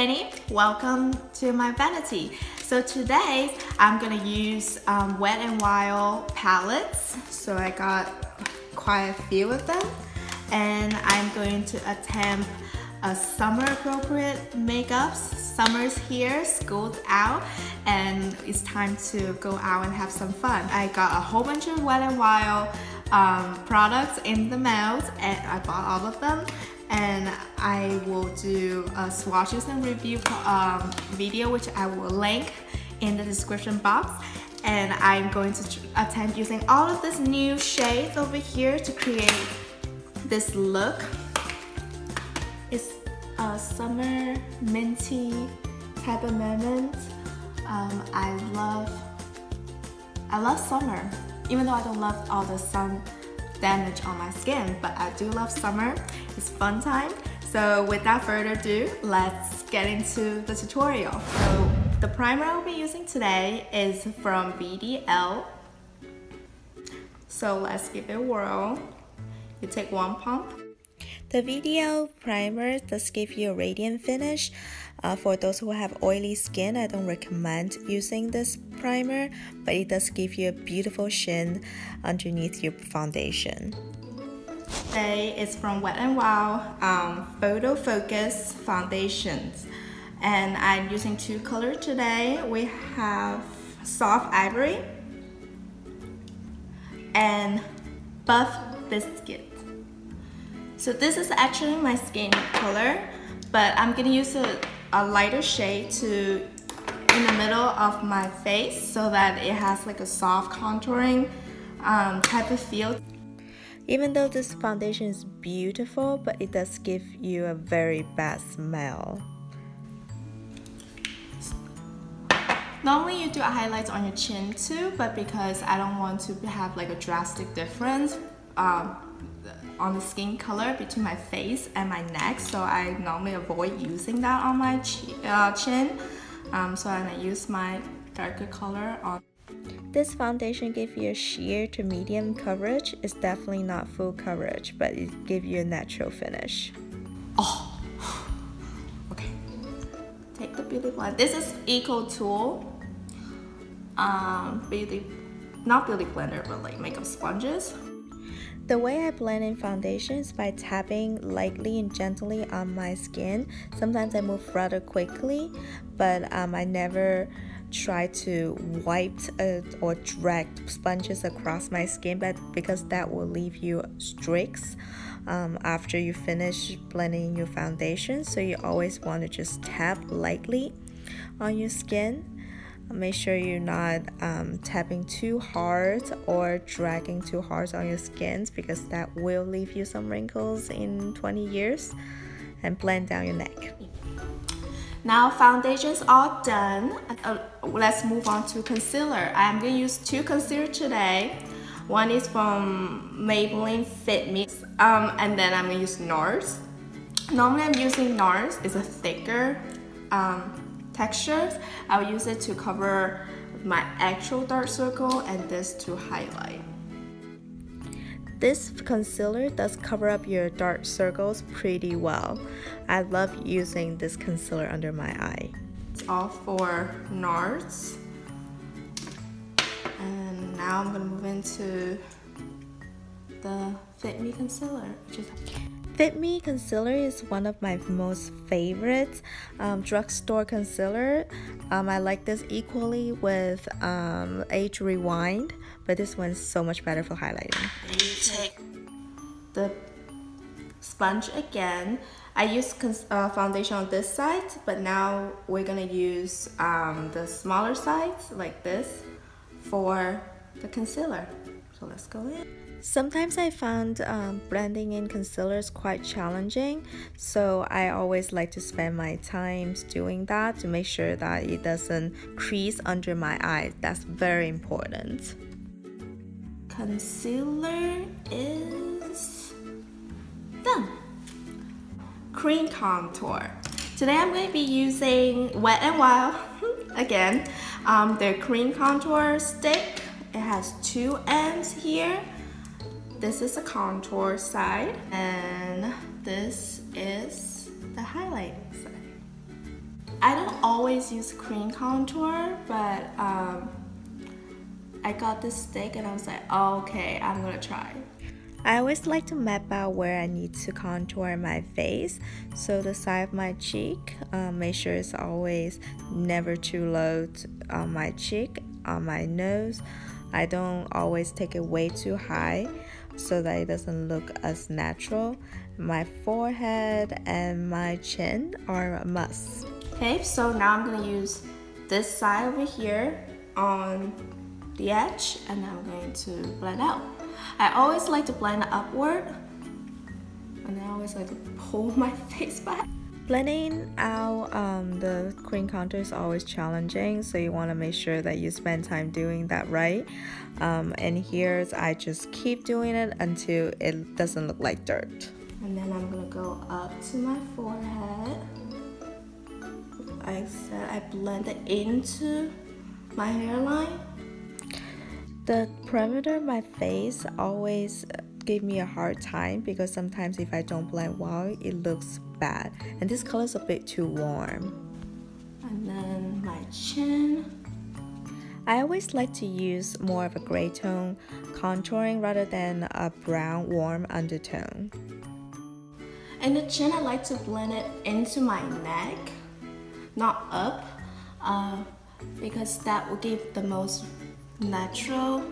Jenny. Welcome to my vanity. So today I'm gonna use Wet n Wild palettes. So I got quite a few of them, and I'm going to attempt a summer appropriate makeups. Summer's here, school's out, and it's time to go out and have some fun. I got a whole bunch of Wet n Wild products in the mail, and I bought all of them. And I will do a swatches and review video, which I will link in the description box. And I'm going to attempt using all of these new shades over here to create this look. It's a summer minty type of moment. I love summer, even though I don't love all the sun damage on my skin, but I do love summer. It's fun time. So without further ado, let's get into the tutorial. So the primer I'll be using today is from VDL. So let's give it a whirl. You take one pump. The VDL primer does give you a radiant finish. For those who have oily skin, I don't recommend using this primer, but it does give you a beautiful sheen underneath your foundation. Today is from Wet n Wild Photofocus foundations, and I'm using two colors today. We have soft ivory and buff biscuit. So this is actually my skin color, but I'm gonna use a lighter shade in the middle of my face so that it has like a soft contouring type of feel. Even though this foundation is beautiful, but it does give you a very bad smell. Normally you do highlights on your chin too, but because I don't want to have like a drastic difference on the skin color between my face and my neck, so I normally avoid using that on my chin. So I'm gonna use my darker color on. This foundation gives you a sheer to medium coverage. It's definitely not full coverage, but it gives you a natural finish. Oh, okay. Take the beauty blender. This is Eco Tool. Not beauty blender, but like makeup sponges. The way I blend in foundation is by tapping lightly and gently on my skin. Sometimes I move rather quickly, but I never try to wipe or drag sponges across my skin, but because that will leave you streaks after you finish blending your foundation. So you always want to just tap lightly on your skin. Make sure you're not tapping too hard or dragging too hard on your skins, because that will leave you some wrinkles in 20 years, and blend down your neck. Now foundation's all done. Let's move on to concealer. I'm going to use two concealers today. One is from Maybelline Fit Me, and then I'm going to use NARS. Normally I'm using NARS. It's a thicker texture. I'll use it to cover my actual dark circle, and this to highlight. This concealer does cover up your dark circles pretty well. I love using this concealer under my eye. It's all for NARS. And now I'm gonna move into the Fit Me concealer, which is Fit Me concealer is one of my most favorite drugstore concealer. I like this equally with Age Rewind, but this one's so much better for highlighting. You take the sponge again. I use foundation on this side, but now we're gonna use the smaller sides like this for the concealer. So let's go in. Sometimes I found blending in concealer is quite challenging, so I always like to spend my time doing that to make sure that it doesn't crease under my eyes. That's very important. Concealer is done. Cream contour. Today I'm going to be using Wet n Wild again. Their cream contour stick. It has two ends here. This is the contour side, and this is the highlight side. I don't always use cream contour, but I got this stick and I was like, oh, okay, I'm gonna try. I always like to map out where I need to contour my face. So the side of my cheek, make sure it's always never too low on my cheek, on my nose. I don't always take it way too high so that it doesn't look as natural. My forehead and my chin are a must. Okay, so now I'm gonna use this side over here on the edge, and I'm going to blend out. I always like to blend upward, and I always like to pull my face back. Blending out the cream contour is always challenging, so you want to make sure that you spend time doing that right. And here I just keep doing it until it doesn't look like dirt. And then I'm gonna go up to my forehead. Like I said, I blend it into my hairline. The perimeter of my face always give me a hard time because sometimes if I don't blend well, it looks bad. And this color is a bit too warm. And then my chin. I always like to use more of a gray tone contouring rather than a brown warm undertone. And the chin, I like to blend it into my neck, not up, because that will give the most natural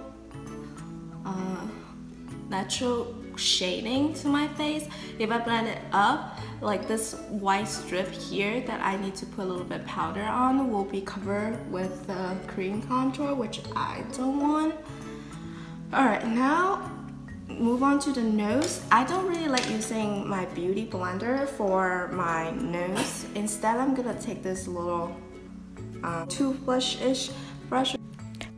shading to my face. If I blend it up, like this white strip here that I need to put a little bit powder on will be covered with the cream contour, which I don't want. Alright, now move on to the nose. I don't really like using my beauty blender for my nose. Instead, I'm gonna take this little toothbrush-ish brush.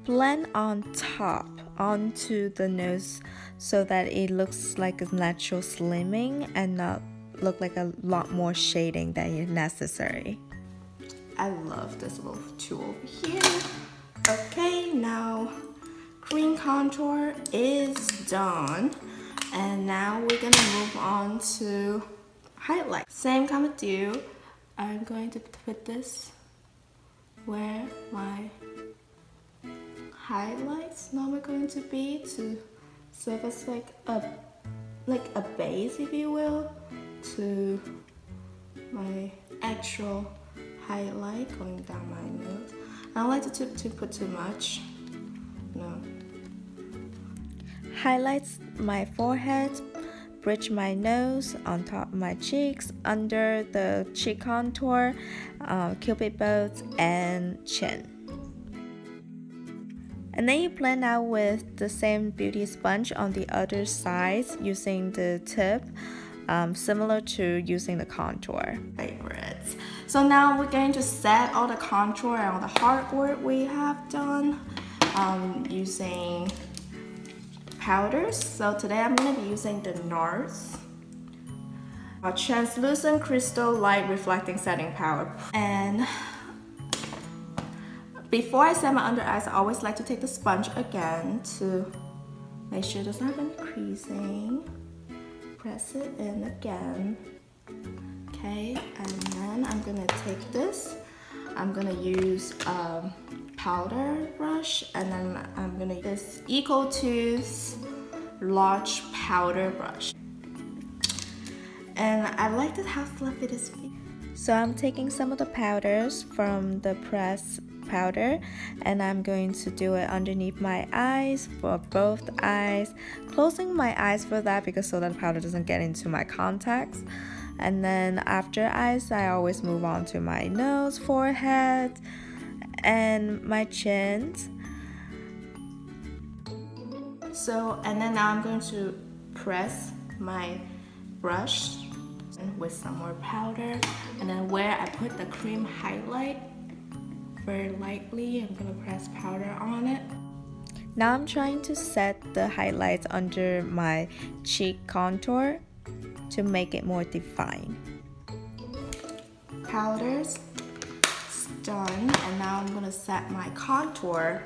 Blend on top onto the nose so that it looks like a natural slimming and not look like a lot more shading than is necessary. I love this little tool over here. Okay, now cream contour is done, and now we're gonna move on to highlight. Same kind of deal. I'm going to put this where my highlights normally going to be, to serve as like a base, if you will, to my actual highlight going down my nose. I don't like to put too much. No. Highlights my forehead, bridge my nose, on top of my cheeks, under the cheek contour, cupid bows, and chin. And then you blend out with the same beauty sponge on the other sides using the tip, similar to using the contour. Favorites. So now we're going to set all the contour and all the hard work we have done using powders. So today I'm going to be using the NARS Translucent Crystal Light Reflecting Setting Powder. And before I set my under eyes, I always like to take the sponge again to make sure there's not any creasing. Press it in again. Okay, and then I'm gonna take this. I'm gonna use a powder brush, and then I'm gonna use this Eco2's large powder brush. And I like it how fluffy this is. So I'm taking some of the powders from the press powder, and I'm going to do it underneath my eyes for both eyes, closing my eyes for that because so that the powder doesn't get into my contacts. And then after eyes, I always move on to my nose, forehead, and my chin. So, and then now I'm going to press my brush with some more powder, and then where I put the cream highlight, very lightly, I'm gonna press powder on it. Now I'm trying to set the highlights under my cheek contour to make it more defined. Powders done, and now I'm gonna set my contour.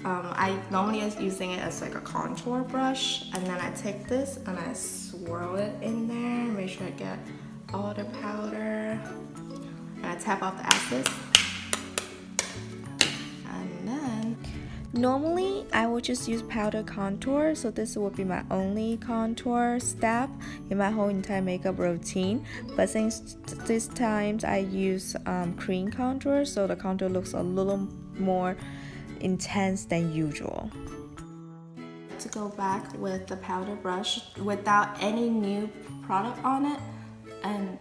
I normally is using it as like a contour brush, and then I take this and I swirl it in there, make sure I get all the powder. And I tap off the excess. And then, normally I would just use powder contour, so this would be my only contour step in my whole entire makeup routine. But since this times I use cream contour, so the contour looks a little more intense than usual. To go back with the powder brush without any new product on it and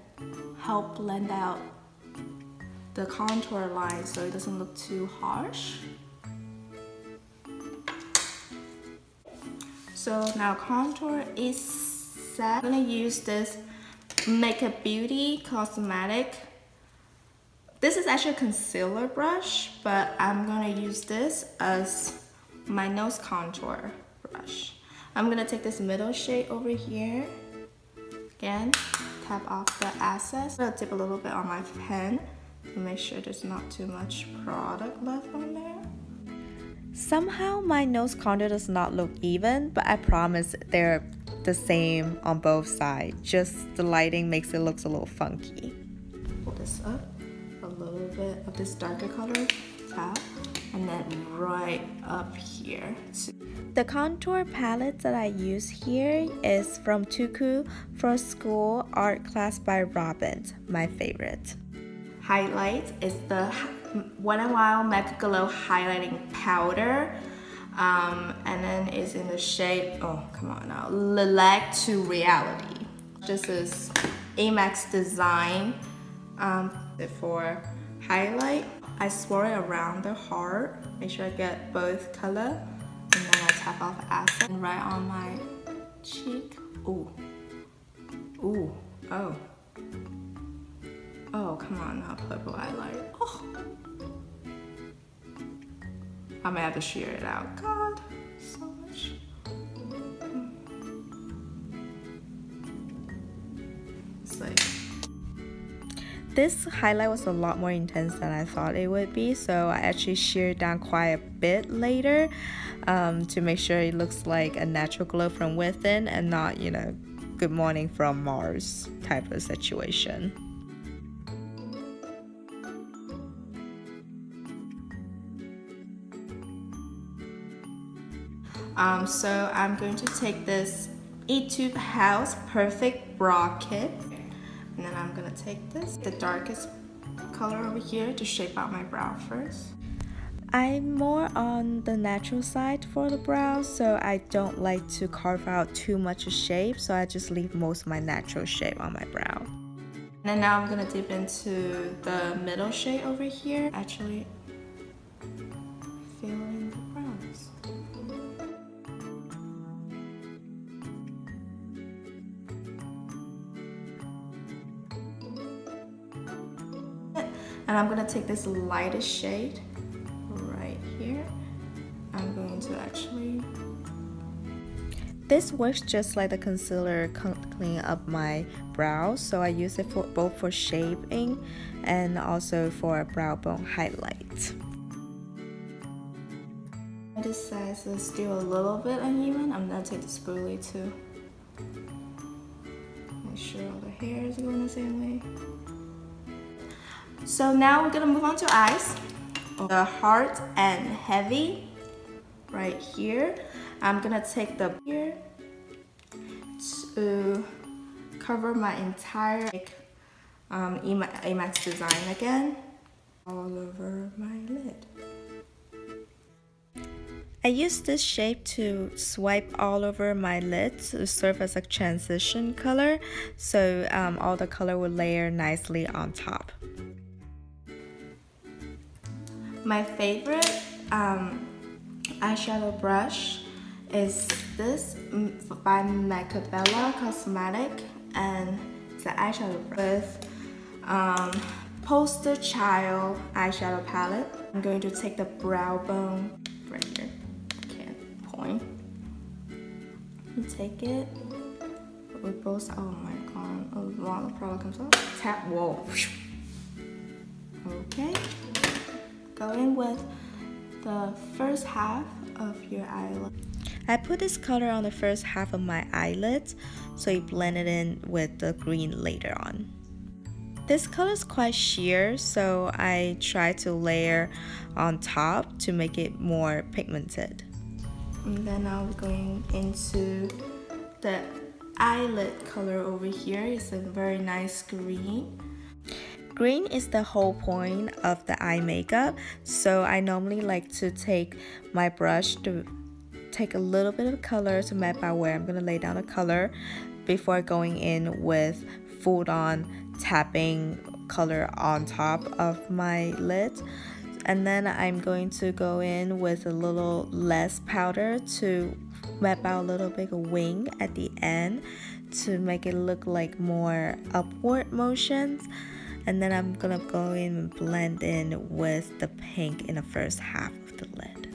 help blend out the contour line so it doesn't look too harsh. So now contour is set. I'm gonna use this Makeup Beauty Cosmetic. This is actually a concealer brush, but I'm gonna use this as my nose contour brush. I'm gonna take this middle shade over here. Again, tap off the excess. I'm gonna dip a little bit on my pen to make sure there's not too much product left on there. Somehow my nose contour does not look even, but I promise they're the same on both sides. Just the lighting makes it look a little funky. Pull this up, a little bit of this darker color, tap, and then right up here. The contour palette that I use here is from Tuku for School Artclass by Robin, my favorite. Highlight is the Wet n Wild Megaglo highlighting powder, and then it's in the shade, oh come on now, Lilac to Reality. This is Amex design for highlight. I swirl it around the heart, make sure I get both color, and then I tap off acid and right on my cheek. Ooh, ooh, oh. Oh, come on now, purple highlight. Oh. I may have to shear it out. God, so much. It's like, this highlight was a lot more intense than I thought it would be, so I actually sheared down quite a bit later to make sure it looks like a natural glow from within and not, you know, good morning from Mars type of situation. So I'm going to take this Etude House Perfect Brow Kit, and then I'm gonna take this, the darkest color over here, to shape out my brow first. I'm more on the natural side for the brows, so I don't like to carve out too much shape, so I just leave most of my natural shape on my brow. And then now I'm gonna dip into the middle shade over here, actually fill in the brows. And I'm gonna take this lightest shade right here. I'm going to actually... This works just like the concealer clean up my brows, so I use it for both for shaping and also for a brow bone highlight. This size is still a little bit uneven. I'm gonna take the spoolie to make sure all the hairs go in the same way. So now we're gonna move on to eyes. The heart and heavy right here. I'm gonna take the here to cover my entire Amex design again all over my lid. I use this shape to swipe all over my lid to serve as a transition color, so all the color will layer nicely on top. My favorite eyeshadow brush is this by Maybelline Cosmetic, and it's an eyeshadow brush with Poster Child eyeshadow palette. I'm going to take the brow bone right here, can't point, and take it with both, oh my god, a lot of product comes off, tap, whoa, okay. Go in with the first half of your eyelid. I put this color on the first half of my eyelid, so you blend it in with the green later on. This color is quite sheer, so I try to layer on top to make it more pigmented. And then now we're going into the eyelid color over here. It's a very nice green. Green is the whole point of the eye makeup, so I normally like to take my brush to take a little bit of color to map out where I'm going to lay down the color before going in with full on tapping color on top of my lid. And then I'm going to go in with a little less powder to map out a little bit of wing at the end to make it look like more upward motions. And then I'm gonna go in and blend in with the pink in the first half of the lid.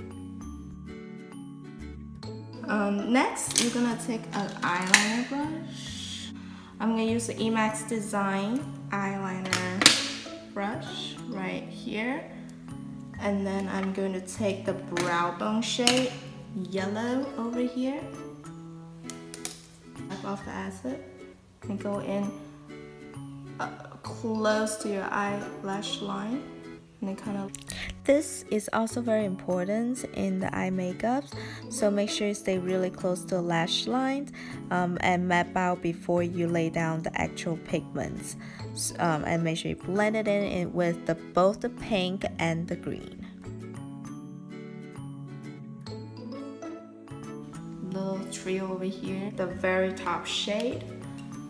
Next, you're gonna take an eyeliner brush. I'm gonna use the Emax Design eyeliner brush right here. And then I'm going to take the brow bone shade, yellow over here. Wipe off the acid and go in close to your eyelash line. And then kind of. This is also very important in the eye makeups, so make sure you stay really close to the lash lines and map out before you lay down the actual pigments. And make sure you blend it in with both the pink and the green. Little trio over here, the very top shade.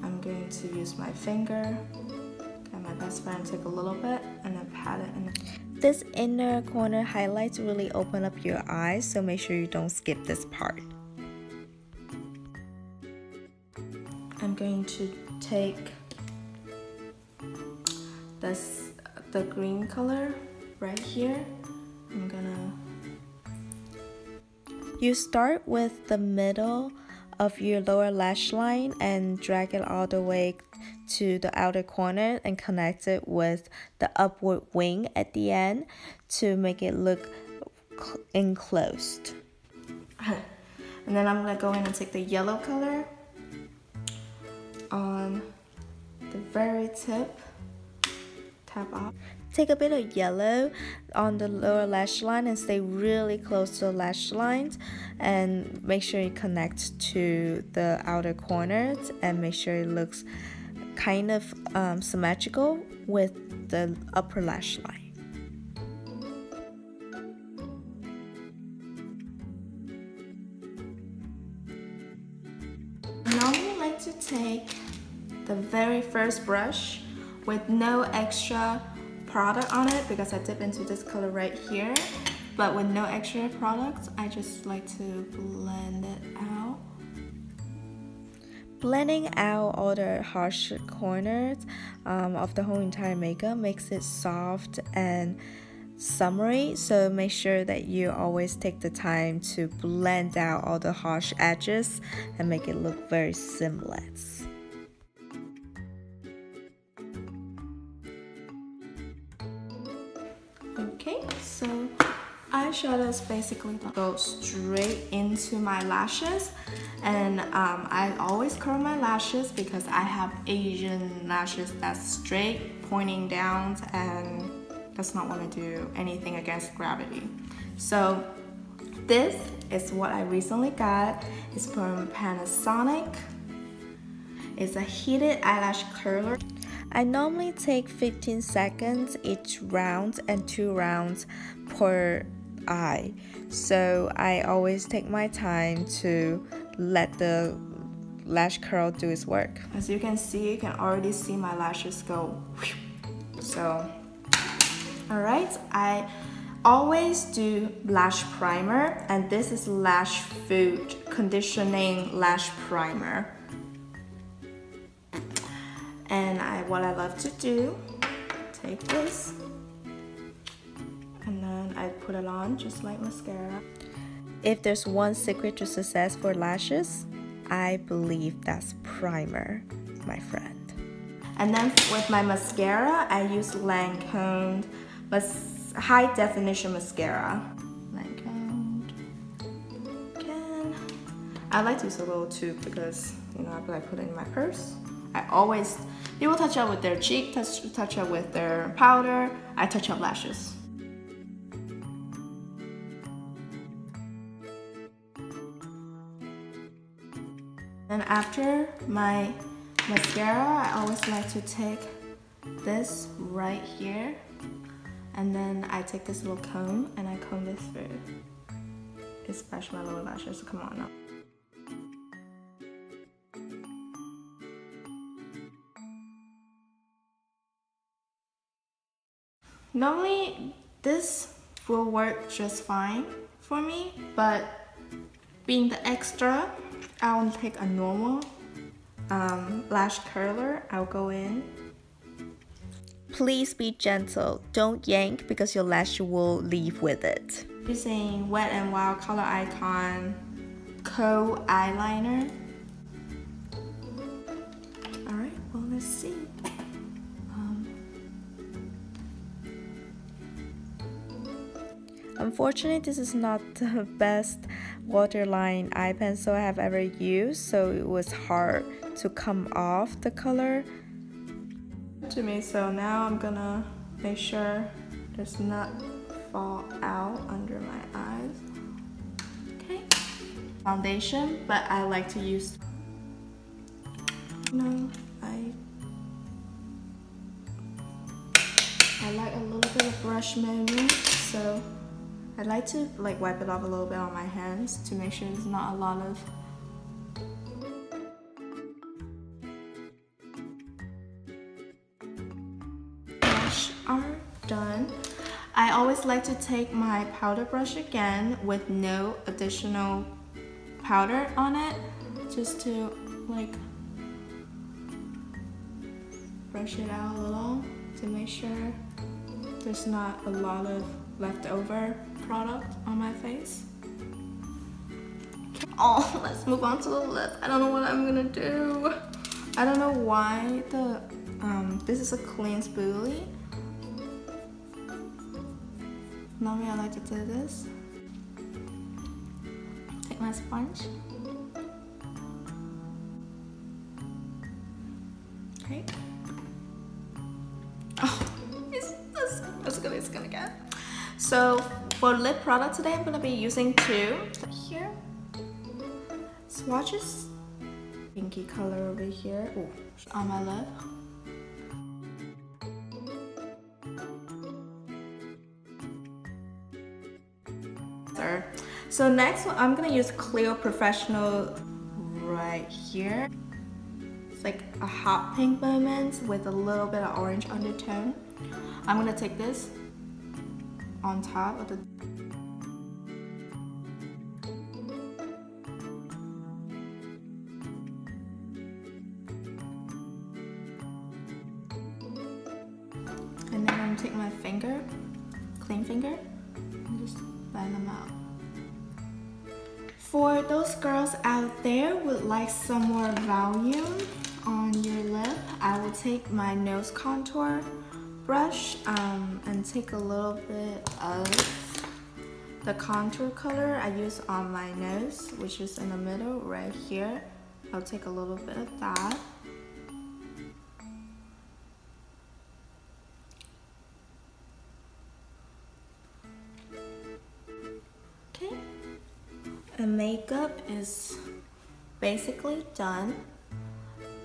I'm going to use my finger, get my best friend, take a little bit, and then pat it in. This inner corner highlights really open up your eyes, so make sure you don't skip this part. I'm going to take the green color right here. You start with the middle of your lower lash line and drag it all the way to the outer corner and connect it with the upward wing at the end to make it look enclosed. And then I'm gonna go in and take the yellow color on the very tip. Tap off. Take a bit of yellow on the lower lash line and stay really close to the lash lines, and make sure you connect to the outer corners and make sure it looks kind of symmetrical with the upper lash line. I normally like to take the very first brush with no extra product on it because I dip into this color right here, but with no extra product, I just like to blend it out. Blending out all the harsh corners of the whole entire makeup makes it soft and summery, so make sure that you always take the time to blend out all the harsh edges and make it look very seamless. Okay, so eyeshadow is basically go straight into my lashes, and I always curl my lashes because I have Asian lashes that's straight pointing down and does not want to do anything against gravity. So this is what I recently got. It's from Panasonic. It's a heated eyelash curler. I normally take 15 seconds each round and 2 rounds per eye. So I always take my time to let the lash curl do its work. As you can see, you can already see my lashes go. So, alright, I always do lash primer, and this is Lashfood Conditioning Lash Primer. And what I love to do, take this, and then I put it on just like mascara. If there's one secret to success for lashes, I believe that's primer, my friend. And then with my mascara, I use Lancôme high definition mascara. Lancôme. Again. I like to use a little tube because, you know, I put it in my purse. People touch up with their cheek, touch up with their powder. I touch up lashes. And after my mascara, I always like to take this right here, and then I take this little comb and I comb this through, especially my lower lashes. So come on now. Normally, this will work just fine for me, but being the extra, I'll take a normal lash curler. I'll go in. Please be gentle. Don't yank because your lash will leave with it. Using Wet n Wild Coloricon Kohl eyeliner. Alright, well, let's see. Unfortunately, this is not the best waterline eye pencil I have ever used, so it was hard to come off the color to me. So now I'm gonna make sure does not fall out under my eyes. Okay, foundation, but I like to use I like a little bit of brush movement, so I like to like wipe it off a little bit on my hands to make sure there's not a lot of brush are done. I always like to take my powder brush again with no additional powder on it, just to like brush it out a little to make sure there's not a lot of leftover product on my face. Oh, let's move on to the lip. I don't know what I'm gonna do. I don't know why the this is a clean spoolie. Normally I like to do this. Take my sponge. Okay. Oh, it's gonna get. So for lip product today, I'm gonna be using two. Here, swatches, pinky color over here. Ooh, on my lip. So next, I'm gonna use Clear Professional right here. It's like a hot pink moment with a little bit of orange undertone. I'm gonna take this on top of the and then I'm gonna take my finger, clean finger, and just blend them out. For those girls out there who would like some more volume on your lip, I will take my nose contour brush and take a little bit of the contour color I use on my nose, which is in the middle right here. I'll take a little bit of that. Okay, and makeup is basically done.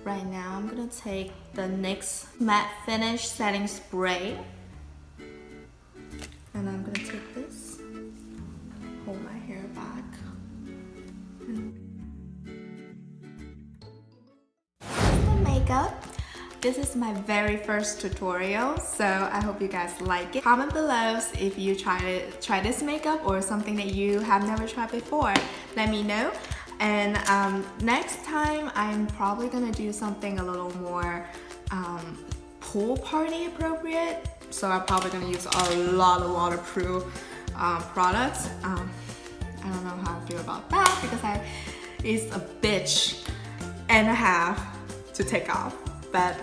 Right now, I'm gonna take the NYX Matte Finish Setting Spray, and I'm gonna take this, hold my hair back. The makeup. This is my very first tutorial, so I hope you guys like it. Comment below if you try this makeup or something that you have never tried before. Let me know. And next time, I'm probably gonna do something a little more pool party appropriate. So I'm probably gonna use a lot of waterproof products. I don't know how I feel about that because it's a bitch and a half to take off. But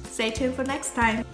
stay tuned for next time.